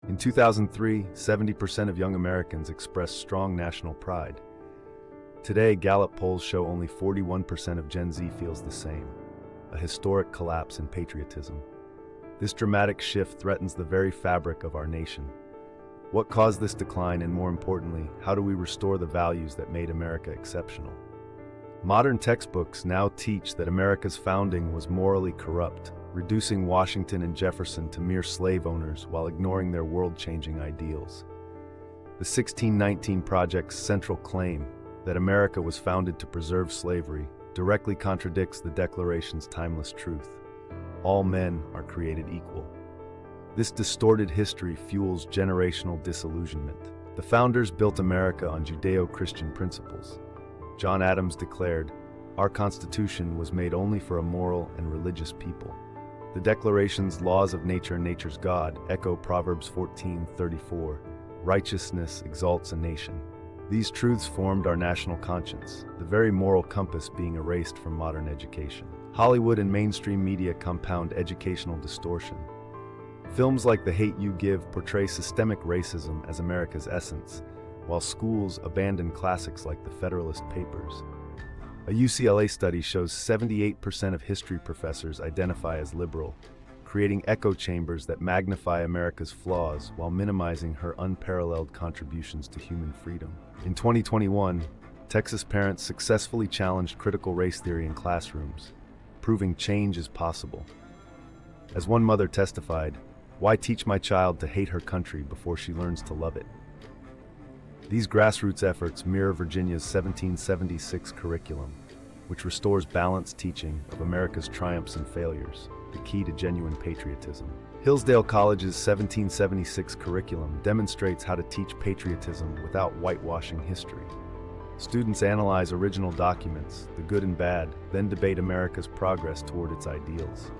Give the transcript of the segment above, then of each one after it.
In 2003, 70% of young Americans expressed strong national pride. Today, Gallup polls show only 41% of Gen Z feels the same, a historic collapse in patriotism. This dramatic shift threatens the very fabric of our nation. What caused this decline, and more importantly, how do we restore the values that made America exceptional? Modern textbooks now teach that America's founding was morally corrupt, reducing Washington and Jefferson to mere slave owners while ignoring their world-changing ideals. The 1619 Project's central claim, that America was founded to preserve slavery, directly contradicts the Declaration's timeless truth. All men are created equal. This distorted history fuels generational disillusionment. The founders built America on Judeo-Christian principles. John Adams declared, "Our Constitution was made only for a moral and religious people." The Declaration's laws of nature and nature's God echo Proverbs 14:34, "Righteousness exalts a nation." These truths formed our national conscience, the very moral compass being erased from modern education. Hollywood and mainstream media compound educational distortion. Films like The Hate U Give portray systemic racism as America's essence, while schools abandon classics like the Federalist Papers. A UCLA study shows 78% of history professors identify as liberal, creating echo chambers that magnify America's flaws while minimizing her unparalleled contributions to human freedom. In 2021, Texas parents successfully challenged critical race theory in classrooms, proving change is possible. As one mother testified, "Why teach my child to hate her country before she learns to love it?" These grassroots efforts mirror Virginia's 1776 curriculum, which restores balanced teaching of America's triumphs and failures, the key to genuine patriotism. Hillsdale College's 1776 curriculum demonstrates how to teach patriotism without whitewashing history. Students analyze original documents, the good and bad, then debate America's progress toward its ideals.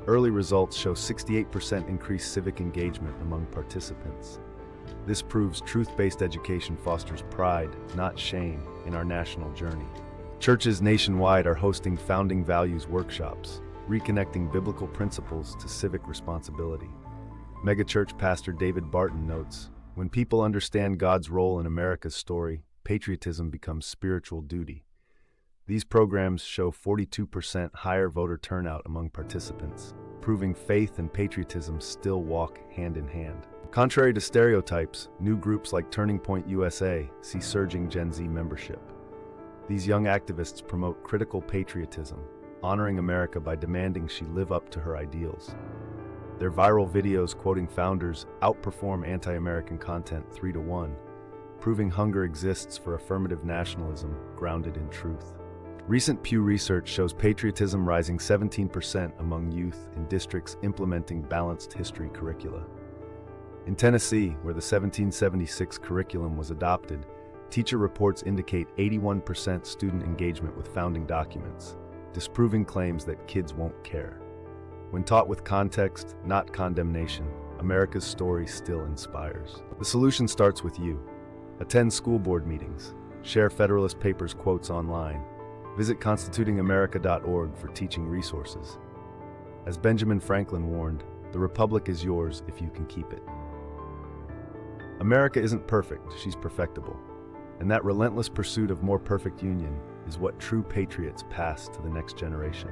Early results show 68% increased civic engagement among participants. This proves truth-based education fosters pride, not shame, in our national journey. Churches nationwide are hosting founding values workshops, reconnecting biblical principles to civic responsibility. Megachurch pastor David Barton notes, "When people understand God's role in America's story, patriotism becomes spiritual duty." These programs show 42% higher voter turnout among participants, proving faith and patriotism still walk hand in hand. Contrary to stereotypes, new groups like Turning Point USA see surging Gen Z membership. These young activists promote critical patriotism, honoring America by demanding she live up to her ideals. Their viral videos quoting founders outperform anti-American content 3-1, proving hunger exists for affirmative nationalism grounded in truth. Recent Pew research shows patriotism rising 17% among youth in districts implementing balanced history curricula. In Tennessee, where the 1776 curriculum was adopted, teacher reports indicate 81% student engagement with founding documents, disproving claims that kids won't care. When taught with context, not condemnation, America's story still inspires. The solution starts with you. Attend school board meetings, share Federalist Papers quotes online, visit constitutingamerica.org for teaching resources. As Benjamin Franklin warned, the Republic is yours if you can keep it. America isn't perfect, she's perfectible. And that relentless pursuit of more perfect union is what true patriots pass to the next generation.